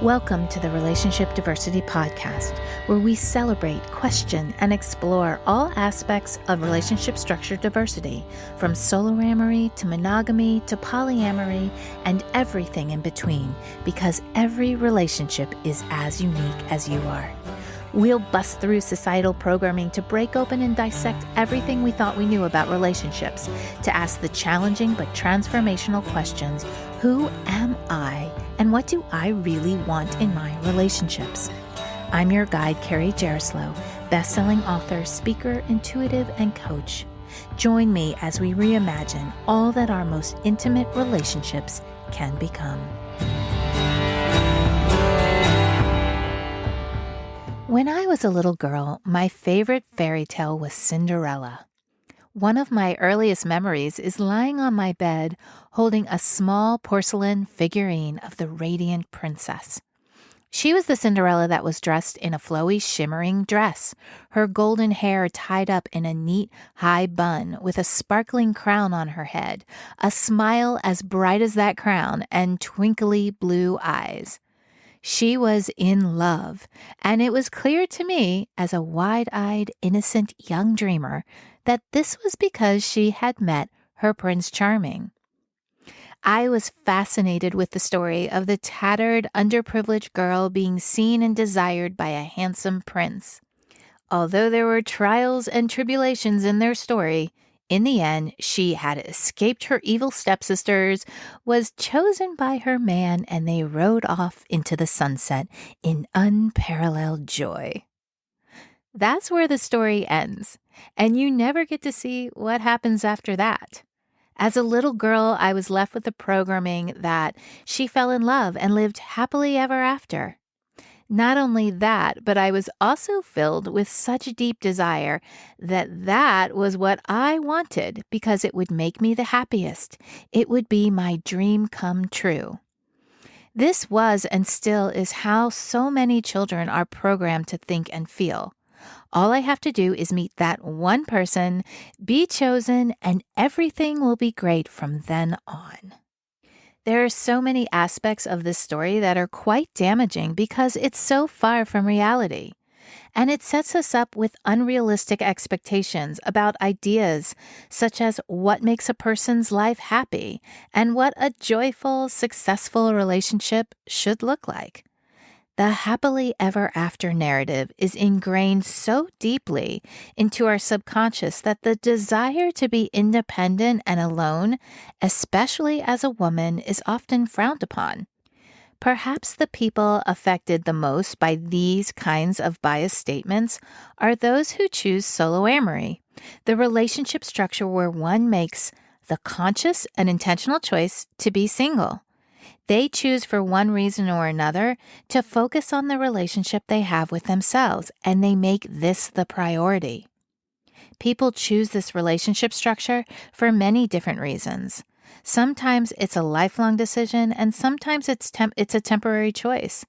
Welcome to the Relationship Diversity Podcast, where we celebrate, question, and explore all aspects of relationship structure diversity, from soloamory to monogamy to polyamory and everything in between, because every relationship is as unique as you are. We'll bust through societal programming to break open and dissect everything we thought we knew about relationships, to ask the challenging but transformational questions: who am I, and what do I really want in my relationships? I'm your guide, Carrie Jaroslaw, best-selling author, speaker, intuitive, and coach. Join me as we reimagine all that our most intimate relationships can become. When I was a little girl, my favorite fairy tale was Cinderella. One of my earliest memories is lying on my bed holding a small porcelain figurine of the radiant princess. She was the Cinderella that was dressed in a flowy, shimmering dress, her golden hair tied up in a neat, high bun with a sparkling crown on her head, a smile as bright as that crown, and twinkly blue eyes. She was in love, and it was clear to me, as a wide-eyed, innocent young dreamer, that this was because she had met her Prince Charming. I was fascinated with the story of the tattered, underprivileged girl being seen and desired by a handsome prince. Although there were trials and tribulations in their story, in the end, she had escaped her evil stepsisters, was chosen by her man, and they rode off into the sunset in unparalleled joy. That's where the story ends, and you never get to see what happens after that. As a little girl, I was left with the programming that she fell in love and lived happily ever after. Not only that, but I was also filled with such deep desire that was what I wanted, because it would make me the happiest. It would be my dream come true. This was and still is how so many children are programmed to think and feel. All I have to do is meet that one person, be chosen, and everything will be great from then on. There are so many aspects of this story that are quite damaging because it's so far from reality. And it sets us up with unrealistic expectations about ideas such as what makes a person's life happy and what a joyful, successful relationship should look like. The happily ever after narrative is ingrained so deeply into our subconscious that the desire to be independent and alone, especially as a woman, is often frowned upon. Perhaps the people affected the most by these kinds of biased statements are those who choose soloamory, the relationship structure where one makes the conscious and intentional choice to be single. They choose for one reason or another to focus on the relationship they have with themselves, and they make this the priority. People choose this relationship structure for many different reasons. Sometimes it's a lifelong decision, and sometimes it's a temporary choice.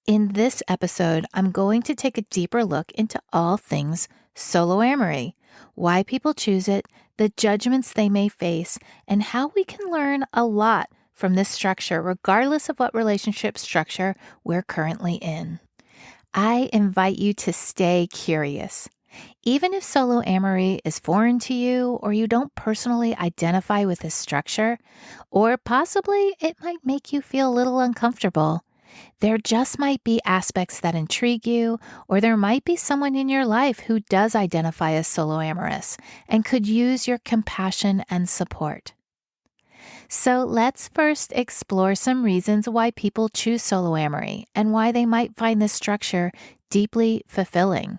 In this episode, I'm going to take a deeper look into all things soloamory, why people choose it, the judgments they may face, and how we can learn a lot from this structure, regardless of what relationship structure we're currently in. I invite you to stay curious. Even if soloamory is foreign to you, or you don't personally identify with this structure, or possibly it might make you feel a little uncomfortable, there just might be aspects that intrigue you, or there might be someone in your life who does identify as soloamorous and could use your compassion and support. So let's first explore some reasons why people choose soloamory and why they might find this structure deeply fulfilling.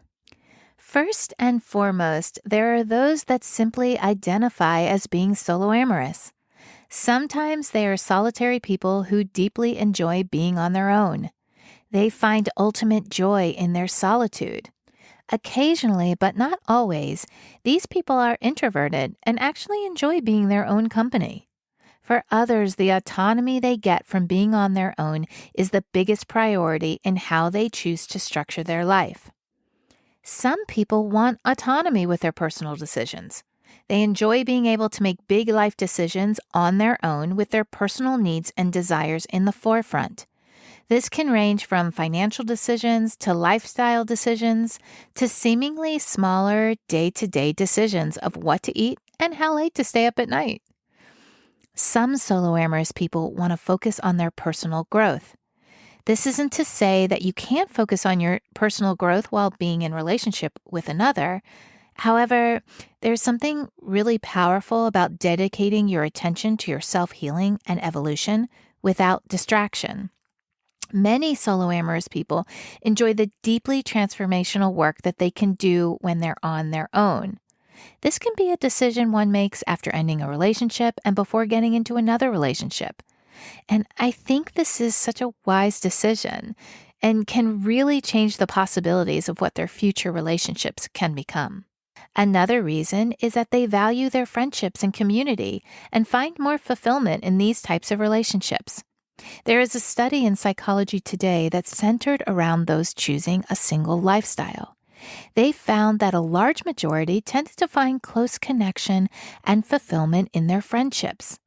First and foremost, there are those that simply identify as being soloamorous. Sometimes they are solitary people who deeply enjoy being on their own. They find ultimate joy in their solitude. Occasionally, but not always, these people are introverted and actually enjoy being their own company. For others, the autonomy they get from being on their own is the biggest priority in how they choose to structure their life. Some people want autonomy with their personal decisions. They enjoy being able to make big life decisions on their own with their personal needs and desires in the forefront. This can range from financial decisions to lifestyle decisions to seemingly smaller day-to-day decisions of what to eat and how late to stay up at night. Some soloamorous people want to focus on their personal growth. This isn't to say that you can't focus on your personal growth while being in relationship with another. However, there's something really powerful about dedicating your attention to your self-healing and evolution without distraction. Many soloamorous people enjoy the deeply transformational work that they can do when they're on their own. This can be a decision one makes after ending a relationship and before getting into another relationship. And I think this is such a wise decision and can really change the possibilities of what their future relationships can become. Another reason is that they value their friendships and community and find more fulfillment in these types of relationships. There is a study in Psychology Today that's centered around those choosing a single lifestyle. They found that a large majority tended to find close connection and fulfillment in their friendships.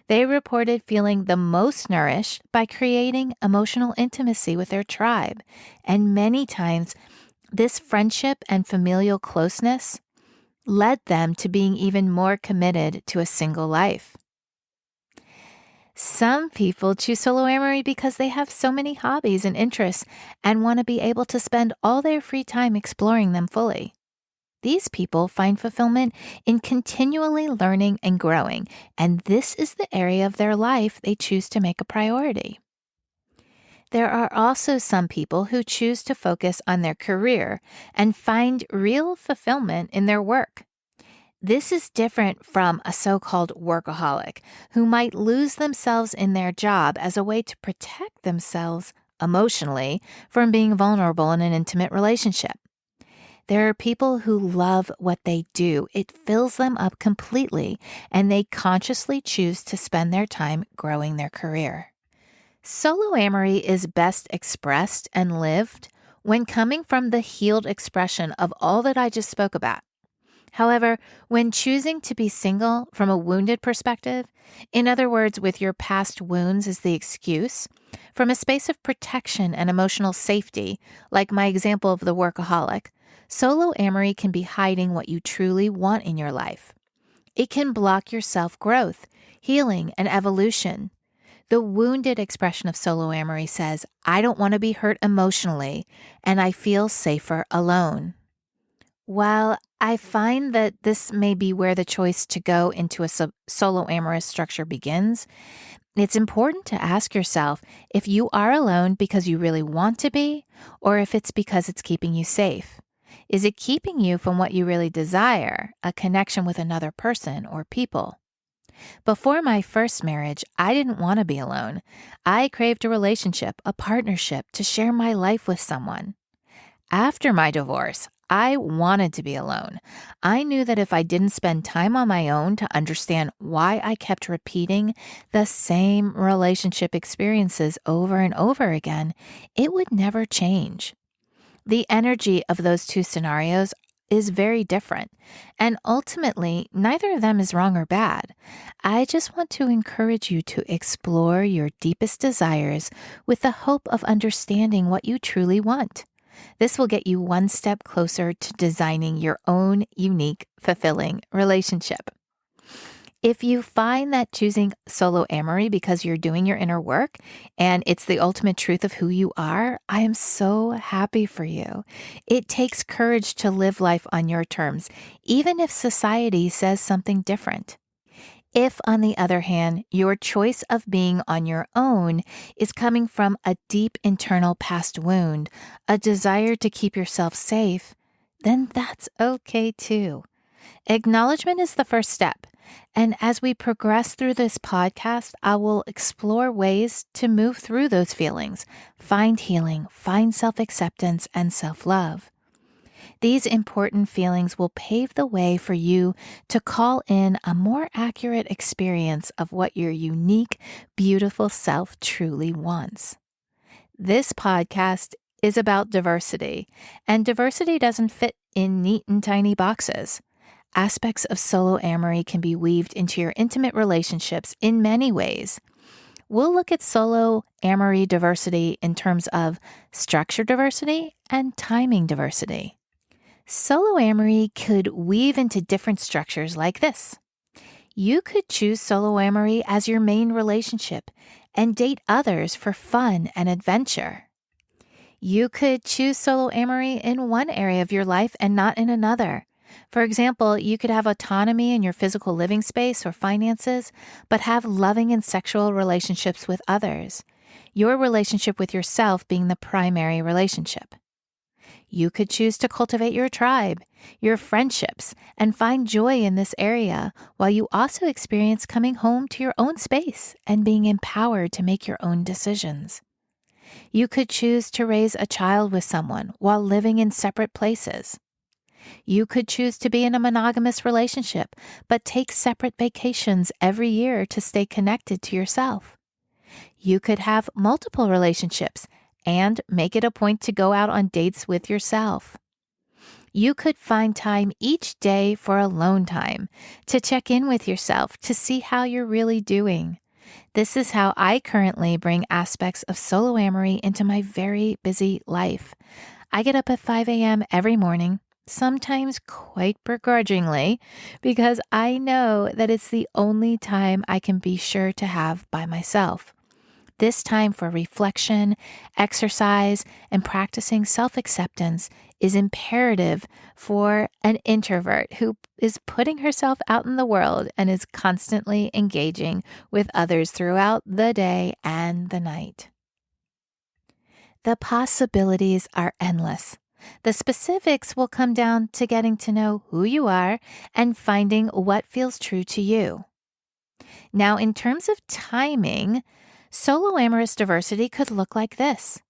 They reported feeling the most nourished by creating emotional intimacy with their tribe, and many times this friendship and familial closeness led them to being even more committed to a single life. Some people choose soloamory because they have so many hobbies and interests and want to be able to spend all their free time exploring them fully. These people find fulfillment in continually learning and growing, and this is the area of their life they choose to make a priority. There are also some people who choose to focus on their career and find real fulfillment in their work. This is different from a so-called workaholic who might lose themselves in their job as a way to protect themselves emotionally from being vulnerable in an intimate relationship. There are people who love what they do. It fills them up completely, and they consciously choose to spend their time growing their career. Soloamory is best expressed and lived when coming from the healed expression of all that I just spoke about. However, when choosing to be single from a wounded perspective, in other words, with your past wounds as the excuse, from a space of protection and emotional safety, like my example of the workaholic, soloamory can be hiding what you truly want in your life. It can block your self-growth, healing, and evolution. The wounded expression of soloamory says, I don't want to be hurt emotionally, and I feel safer alone. While I find that this may be where the choice to go into a soloamorous structure begins, it's important to ask yourself if you are alone because you really want to be, or if it's because it's keeping you safe. Is it keeping you from what you really desire, a connection with another person or people? Before my first marriage, I didn't want to be alone. I craved a relationship, a partnership, to share my life with someone. After my divorce, I wanted to be alone. I knew that if I didn't spend time on my own to understand why I kept repeating the same relationship experiences over and over again, it would never change. The energy of those two scenarios is very different, and ultimately, neither of them is wrong or bad. I just want to encourage you to explore your deepest desires with the hope of understanding what you truly want. This will get you one step closer to designing your own unique, fulfilling relationship. If you find that choosing soloamory because you're doing your inner work and it's the ultimate truth of who you are, I am so happy for you. It takes courage to live life on your terms, even if society says something different. If, on the other hand, your choice of being on your own is coming from a deep internal past wound, a desire to keep yourself safe, then that's okay too. Acknowledgement is the first step. And as we progress through this podcast, I will explore ways to move through those feelings, find healing, find self-acceptance, and self-love. These important feelings will pave the way for you to call in a more accurate experience of what your unique, beautiful self truly wants. This podcast is about diversity, and diversity doesn't fit in neat and tiny boxes. Aspects of soloamory can be weaved into your intimate relationships in many ways. we'll look at Soloamory diversity in terms of structure diversity and timing diversity. Soloamory could weave into different structures like this. You could choose Soloamory as your main relationship and date others for fun and adventure. You could choose Soloamory in one area of your life and not in another. For example, you could have autonomy in your physical living space or finances, but have loving and sexual relationships with others. Your relationship with yourself being the primary relationship. You could choose to cultivate your tribe, your friendships, and find joy in this area, while you also experience coming home to your own space and being empowered to make your own decisions. You could choose to raise a child with someone while living in separate places. You could choose to be in a monogamous relationship, but take separate vacations every year to stay connected to yourself. You could have multiple relationships and make it a point to go out on dates with yourself. You could find time each day for alone time to check in with yourself to see how you're really doing. This is how I currently bring aspects of Soloamory into my very busy life. I get up at 5 a.m. every morning, sometimes quite begrudgingly, because I know that it's the only time I can be sure to have by myself. This time for reflection, exercise, and practicing self-acceptance is imperative for an introvert who is putting herself out in the world and is constantly engaging with others throughout the day and the night. The possibilities are endless. The specifics will come down to getting to know who you are and finding what feels true to you. Now, in terms of timing, soloamorous diversity could look like this.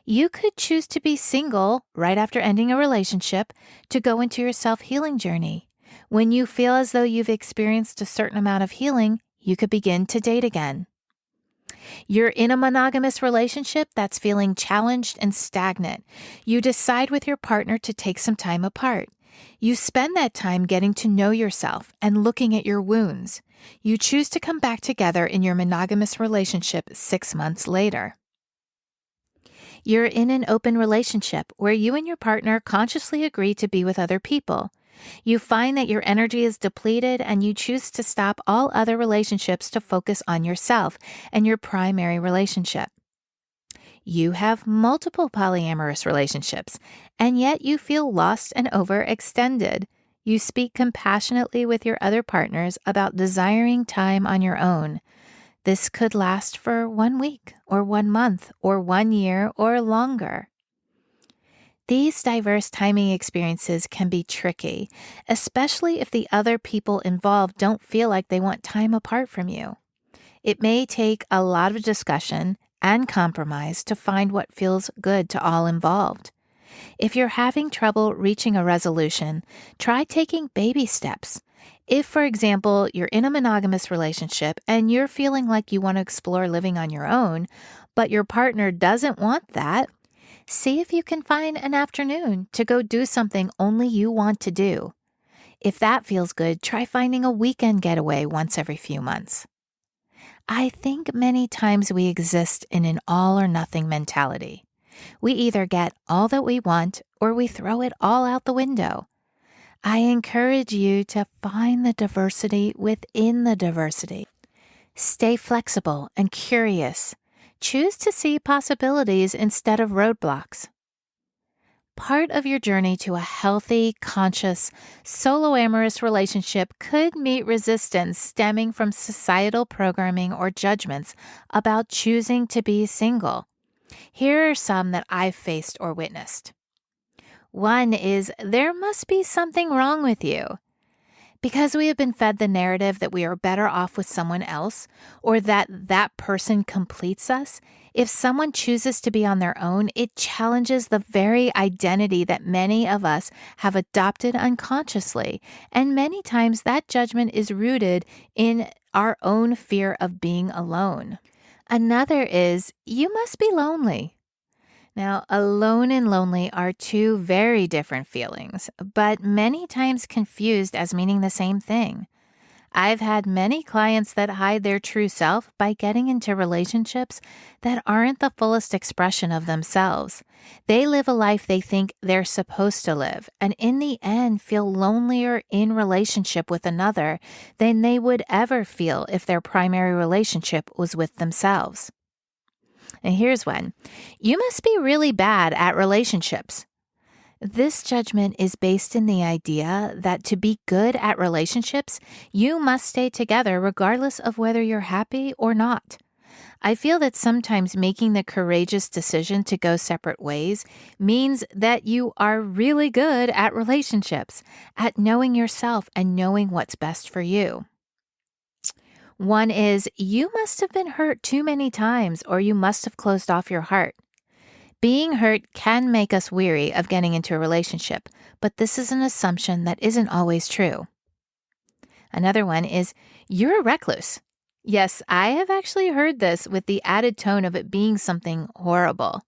You could choose to be single right after ending a relationship to go into your self-healing journey. When you feel as though you've experienced a certain amount of healing, you could begin to date again. You're in a monogamous relationship that's feeling challenged and stagnant. You decide with your partner to take some time apart. You spend that time getting to know yourself and looking at your wounds. You choose to come back together in your monogamous relationship 6 months later. You're in an open relationship where you and your partner consciously agree to be with other people. You find that your energy is depleted and you choose to stop all other relationships to focus on yourself and your primary relationship. You have multiple polyamorous relationships, and yet you feel lost and overextended. You speak compassionately with your other partners about desiring time on your own. This could last for 1 week or 1 month or 1 year or longer. These diverse timing experiences can be tricky, especially if the other people involved don't feel like they want time apart from you. It may take a lot of discussion and compromise to find what feels good to all involved. If you're having trouble reaching a resolution, try taking baby steps. If, for example, you're in a monogamous relationship and you're feeling like you want to explore living on your own, but your partner doesn't want that, see if you can find an afternoon to go do something only you want to do. If that feels good, try finding a weekend getaway once every few months. I think many times we exist in an all or nothing mentality. We either get all that we want or we throw it all out the window. I encourage you to find the diversity within the diversity. Stay flexible and curious. Choose to see possibilities instead of roadblocks. Part of your journey to a healthy, conscious, soloamorous relationship could meet resistance stemming from societal programming or judgments about choosing to be single. Here are some that I've faced or witnessed. One is, there must be something wrong with you. Because we have been fed the narrative that we are better off with someone else or that that person completes us, if someone chooses to be on their own, it challenges the very identity that many of us have adopted unconsciously. And many times that judgment is rooted in our own fear of being alone. Another is, you must be lonely. Now, alone and lonely are two very different feelings, but many times confused as meaning the same thing. I've had many clients that hide their true self by getting into relationships that aren't the fullest expression of themselves. They live a life they think they're supposed to live, and in the end feel lonelier in relationship with another than they would ever feel if their primary relationship was with themselves. And here's one. You must be really bad at relationships. This judgment is based in the idea that to be good at relationships, you must stay together regardless of whether you're happy or not. I feel that sometimes making the courageous decision to go separate ways means that you are really good at relationships, at knowing yourself and knowing what's best for you. One is, you must have been hurt too many times, or you must have closed off your heart. Being hurt can make us weary of getting into a relationship, but this is an assumption that isn't always true. Another one is, you're a recluse. Yes, I have actually heard this with the added tone of it being something horrible.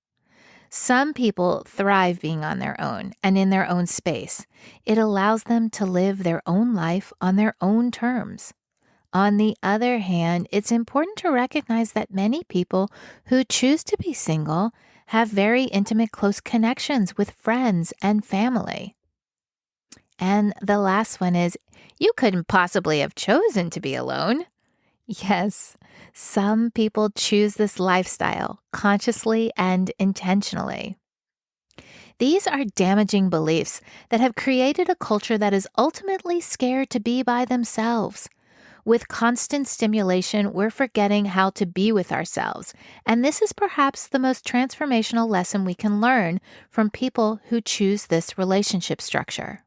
Some people thrive being on their own and in their own space. It allows them to live their own life on their own terms. On the other hand, it's important to recognize that many people who choose to be single have very intimate, close connections with friends and family. And the last one is, you couldn't possibly have chosen to be alone. Yes, some people choose this lifestyle consciously and intentionally. These are damaging beliefs that have created a culture that is ultimately scared to be by themselves. With constant stimulation, we're forgetting how to be with ourselves, and this is perhaps the most transformational lesson we can learn from people who choose this relationship structure.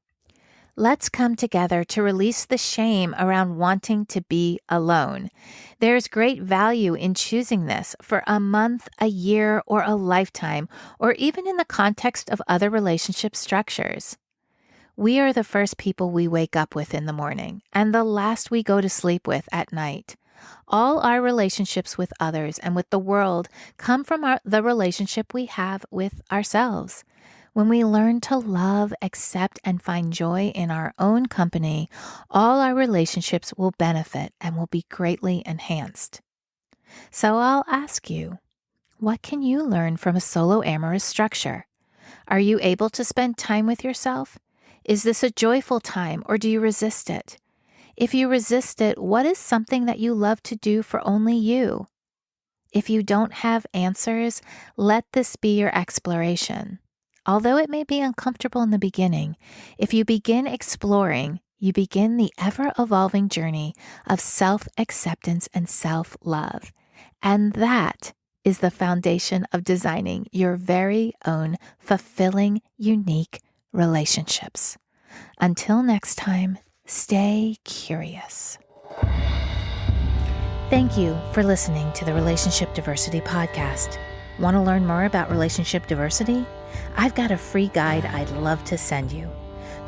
Let's come together to release the shame around wanting to be alone. There's great value in choosing this for a month, a year, or a lifetime, or even in the context of other relationship structures. We are the first people we wake up with in the morning and the last we go to sleep with at night. All our relationships with others and with the world come from the relationship we have with ourselves. When we learn to love, accept, and find joy in our own company, all our relationships will benefit and will be greatly enhanced. So I'll ask you, what can you learn from a solo-amorous structure? Are you able to spend time with yourself? Is this a joyful time, or do you resist it? If you resist it, what is something that you love to do for only you? If you don't have answers, let this be your exploration. Although it may be uncomfortable in the beginning, if you begin exploring, you begin the ever-evolving journey of self-acceptance and self-love. And that is the foundation of designing your very own fulfilling, unique relationships. Until next time, stay curious. Thank you for listening to the Relationship Diversity Podcast. Want to learn more about relationship diversity? I've got a free guide I'd love to send you.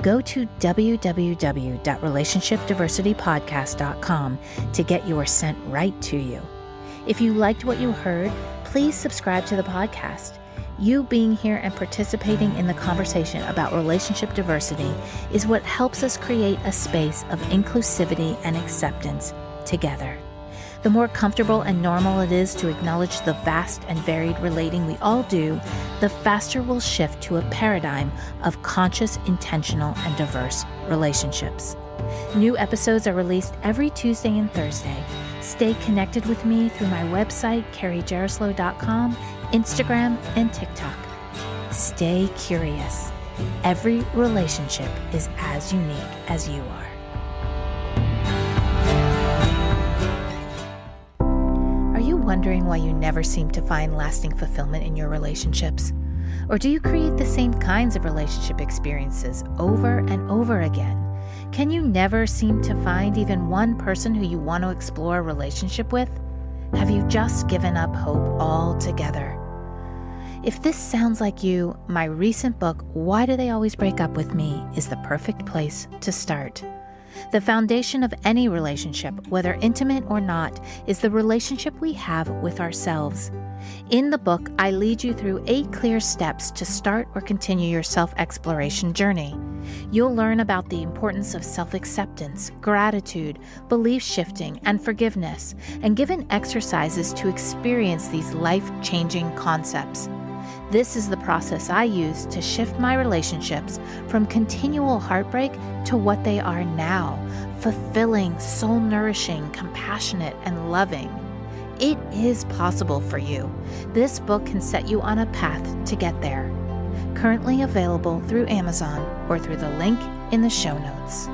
Go to www.relationshipdiversitypodcast.com to get yours sent right to you. If you liked what you heard, please subscribe to the podcast. You being here and participating in the conversation about relationship diversity is what helps us create a space of inclusivity and acceptance together. The more comfortable and normal it is to acknowledge the vast and varied relating we all do, the faster we'll shift to a paradigm of conscious, intentional, and diverse relationships. New episodes are released every Tuesday and Thursday. Stay connected with me through my website, carriejaroslow.com, Instagram, and TikTok. Stay curious. Every relationship is as unique as you are. Are you wondering why you never seem to find lasting fulfillment in your relationships? Or do you create the same kinds of relationship experiences over and over again? Can you never seem to find even one person who you want to explore a relationship with? Have you just given up hope altogether? If this sounds like you, my recent book, Why Do They Always Break Up With Me, is the perfect place to start. The foundation of any relationship, whether intimate or not, is the relationship we have with ourselves. In the book, I lead you through 8 clear steps to start or continue your self-exploration journey. You'll learn about the importance of self-acceptance, gratitude, belief shifting, and forgiveness, and given exercises to experience these life-changing concepts. This is the process I use to shift my relationships from continual heartbreak to what they are now, fulfilling, soul-nourishing, compassionate, and loving. It is possible for you. This book can set you on a path to get there. Currently available through Amazon or through the link in the show notes.